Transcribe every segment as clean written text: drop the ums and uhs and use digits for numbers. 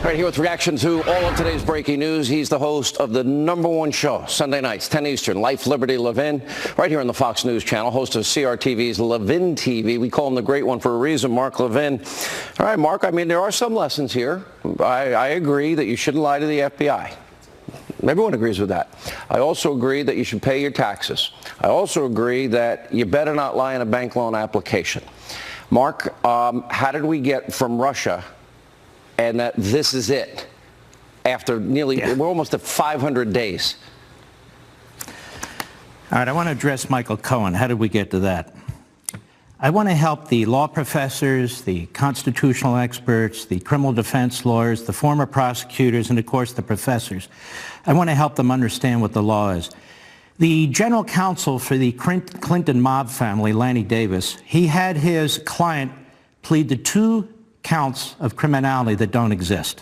Right here with reaction to all of today's breaking news. He's the host of the #1 show, Sunday nights, 10 Eastern, Life, Liberty, Levin, right here on the Fox News Channel, host of CRTV's Levin TV. We call him the Great One for a reason, Mark Levin. All right, Mark, I mean, there are some lessons here. I agree that you shouldn't lie to the FBI. Everyone agrees with that. I also agree that you should pay your taxes. I also agree that you better not lie in a bank loan application. Mark, how did we get from Russia and that this is it after we're almost at 500 days? All right, I want to address Michael Cohen. How did we get to that? I want to help the law professors, the constitutional experts, the criminal defense lawyers, the former prosecutors, and of course the professors. I want to help them understand what the law is. The general counsel for the Clinton mob family, Lanny Davis, he had his client plead to 2 counts of criminality that don't exist.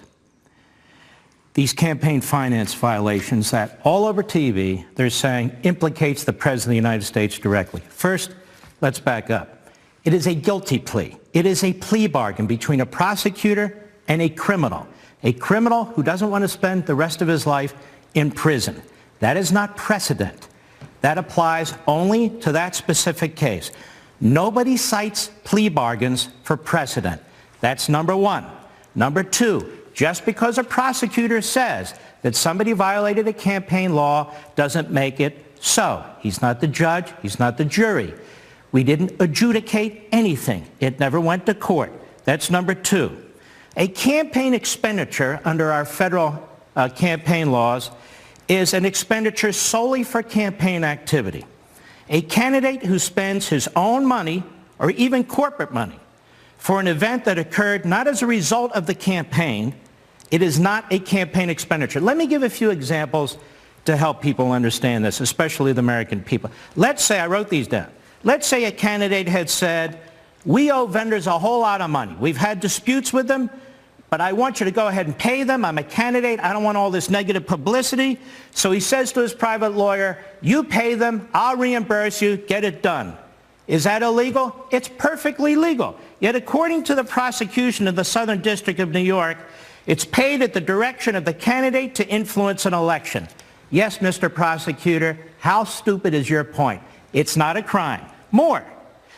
These campaign finance violations that all over TV, they're saying implicates the President of the United States directly. First, let's back up. It is a guilty plea. It is a plea bargain between a prosecutor and a criminal who doesn't want to spend the rest of his life in prison. That is not precedent. That applies only to that specific case. Nobody cites plea bargains for precedent. That's number one. Number two, just because a prosecutor says that somebody violated a campaign law doesn't make it so. He's not the judge. He's not the jury. We didn't adjudicate anything. It never went to court. That's number two. A campaign expenditure under our federal campaign laws is an expenditure solely for campaign activity. A candidate who spends his own money or even corporate money for an event that occurred not as a result of the campaign, it is not a campaign expenditure. Let me give a few examples to help people understand this, especially the American people. Let's say, I wrote these down. Let's say a candidate had said, we owe vendors a whole lot of money. We've had disputes with them, but I want you to go ahead and pay them. I'm a candidate. I don't want all this negative publicity. So he says to his private lawyer, you pay them, I'll reimburse you, get it done. Is that illegal? It's perfectly legal. Yet according to the prosecution of the Southern District of New York, it's paid at the direction of the candidate to influence an election. Yes, Mr. Prosecutor, how stupid is your point? It's not a crime. More.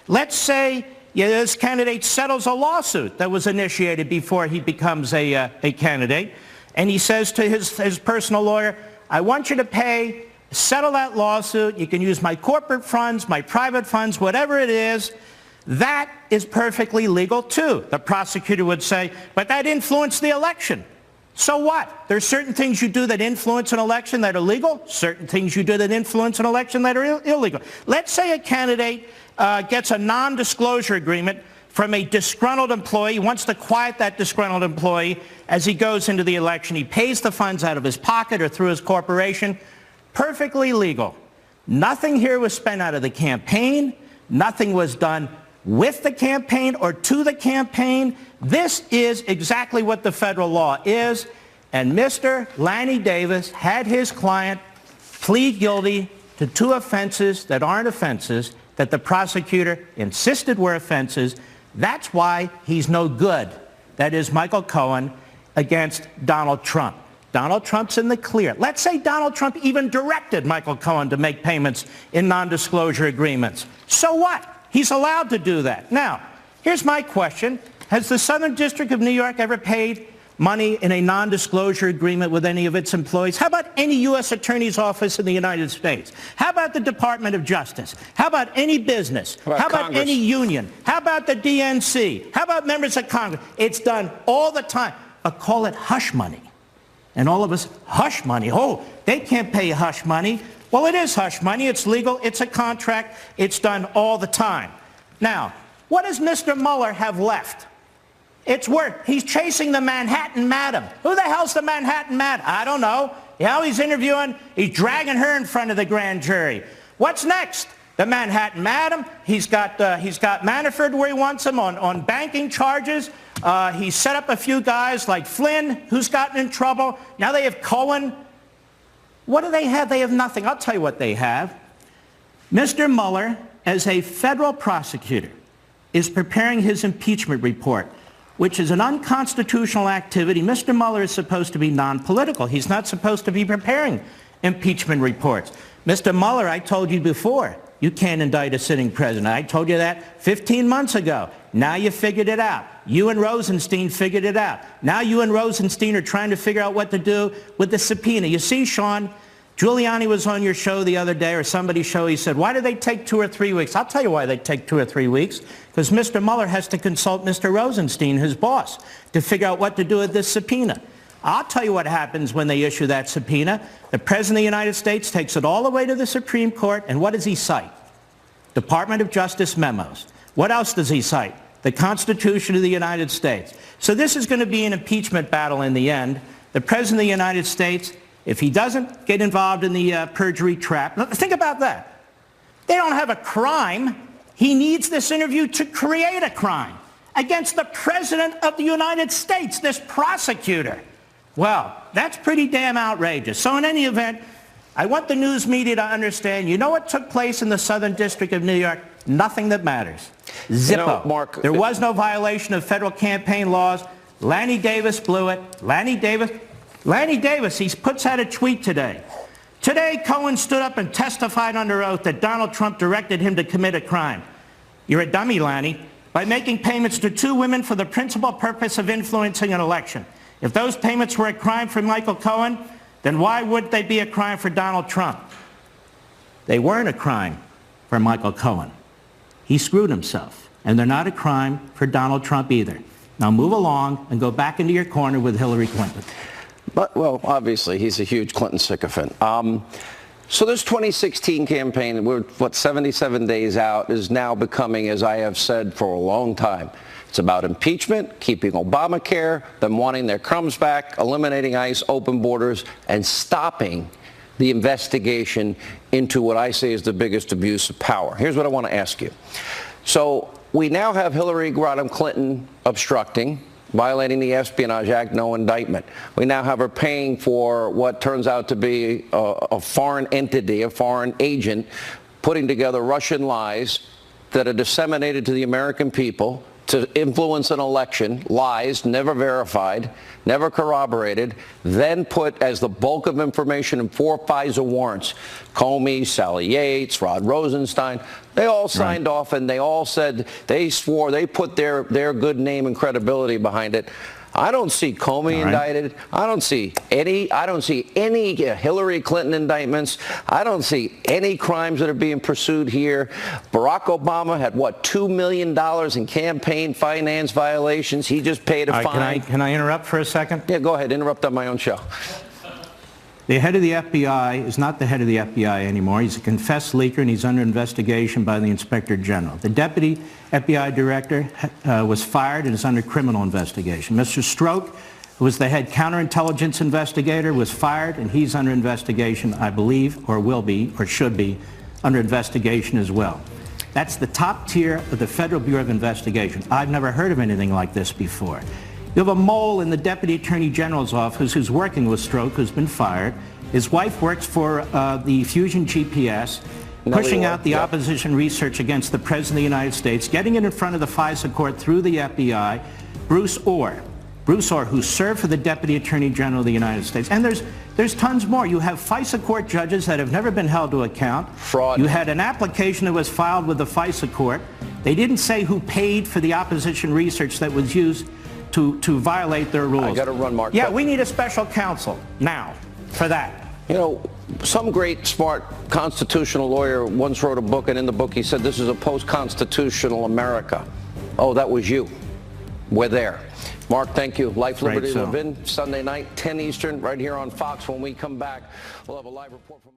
Let's say this candidate settles a lawsuit that was initiated before he becomes a candidate, and he says to his personal lawyer, I want you to settle that lawsuit. You can use my corporate funds, my private funds, whatever it is. That is perfectly legal too. The prosecutor would say, but that influenced the election. So what? There's certain things you do that influence an election that are legal, certain things you do that influence an election that are illegal. Let's say a candidate gets a non-disclosure agreement from a disgruntled employee. He wants to quiet that disgruntled employee as he goes into the election. He pays the funds out of his pocket or through his corporation. Perfectly legal. Nothing here was spent out of the campaign. Nothing was done with the campaign or to the campaign. This is exactly what the federal law is. And Mr. Lanny Davis had his client plead guilty to 2 offenses that aren't offenses that the prosecutor insisted were offenses. That's why he's no good. That is Michael Cohen against Donald Trump. Donald Trump's in the clear. Let's say Donald Trump even directed Michael Cohen to make payments in non-disclosure agreements. So what? He's allowed to do that. Now, here's my question. Has the Southern District of New York ever paid money in a non-disclosure agreement with any of its employees? How about any U.S. Attorney's Office in the United States? How about the Department of Justice? How about any business? How about any union? How about the DNC? How about members of Congress? It's done all the time. But call it hush money. And all of us, hush money. Oh, they can't pay hush money. Well, it is hush money. It's legal. It's a contract. It's done all the time. Now, what does Mr. Mueller have left? It's work. He's chasing the Manhattan Madam. Who the hell's the Manhattan Madam? I don't know. You know, he's interviewing, he's dragging her in front of the grand jury. What's next? The Manhattan Madam. He's got Manafort where he wants him on banking charges. He set up a few guys like Flynn, who's gotten in trouble. Now they have Cohen. What do they have? They have nothing. I'll tell you what they have. Mr. Mueller, as a federal prosecutor, is preparing his impeachment report. which is an unconstitutional activity. Mr. Mueller is supposed to be non-political. He's not supposed to be preparing impeachment reports. Mr. Mueller, I told you before, you can't indict a sitting president. I told you that 15 months ago. Now you figured it out. You and Rosenstein figured it out. Now you and Rosenstein are trying to figure out what to do with the subpoena. You see, Sean, Giuliani was on your show the other day, or somebody's show. He said, why do they take 2 or 3 weeks? I'll tell you why they take 2 or 3 weeks. Because Mr. Mueller has to consult Mr. Rosenstein, his boss, to figure out what to do with this subpoena. I'll tell you what happens when they issue that subpoena. The President of the United States takes it all the way to the Supreme Court, and what does he cite? Department of Justice memos. What else does he cite? The Constitution of the United States. So this is going to be an impeachment battle in the end. The President of the United States, if he doesn't get involved in the perjury trap, think about that. They don't have a crime. He needs this interview to create a crime against the President of the United States, this prosecutor. Well, that's pretty damn outrageous. So in any event, I want the news media to understand, you know what took place in the Southern District of New York? Nothing that matters. Zippo. You know, Mark, there was no violation of federal campaign laws. Lanny Davis blew it. Lanny Davis, he puts out a tweet today. Today, Cohen stood up and testified under oath that Donald Trump directed him to commit a crime. You're a dummy, Lanny, by making payments to 2 women for the principal purpose of influencing an election. If those payments were a crime for Michael Cohen, then why would they be a crime for Donald Trump? They weren't a crime for Michael Cohen. He screwed himself, and they're not a crime for Donald Trump either. Now move along and go back into your corner with Hillary Clinton. But, well, obviously, he's a huge Clinton sycophant. So this 2016 campaign, we're, 77 days out, is now becoming, as I have said for a long time, it's about impeachment, keeping Obamacare, them wanting their crumbs back, eliminating ICE, open borders, and stopping the investigation into what I say is the biggest abuse of power. Here's what I want to ask you. So we now have Hillary Rodham Clinton obstructing, violating the Espionage Act, no indictment. We now have her paying for what turns out to be a foreign entity, a foreign agent, putting together Russian lies that are disseminated to the American people to influence an election, lies, never verified, never corroborated, then put as the bulk of information in 4 FISA warrants. Comey, Sally Yates, Rod Rosenstein, they all signed off, and they all said, they swore, they put their good name and credibility behind it. I don't see Comey indicted. I don't see any Hillary Clinton indictments. I don't see any crimes that are being pursued here. Barack Obama had, what, $2 million in campaign finance violations. He just paid a fine. Can I interrupt for a second? Yeah, go ahead. Interrupt on my own show. The head of the FBI is not the head of the FBI anymore. He's a confessed leaker, and he's under investigation by the Inspector General. The deputy FBI director was fired and is under criminal investigation. Mr. Stroke, who was the head counterintelligence investigator, was fired, and he's under investigation, I believe, or will be, or should be, under investigation as well. That's the top tier of the Federal Bureau of Investigation. I've never heard of anything like this before. You have a mole in the Deputy Attorney General's office who's working with Stroke, who's been fired. His wife works for the Fusion GPS, pushing out the opposition research against the President of the United States, getting it in front of the FISA court through the FBI. Bruce Orr, who served for the Deputy Attorney General of the United States. And there's tons more. You have FISA court judges that have never been held to account. Fraud. You had an application that was filed with the FISA court. They didn't say who paid for the opposition research that was used to violate their rules. I got to run, Mark. Yeah, we need a special counsel now for that. You know, some great, smart constitutional lawyer once wrote a book, and in the book he said this is a post-constitutional America. Oh, that was you. We're there. Mark, thank you. Life, Liberty, Levin, Sunday night, 10 Eastern, right here on Fox. When we come back, we'll have a live report from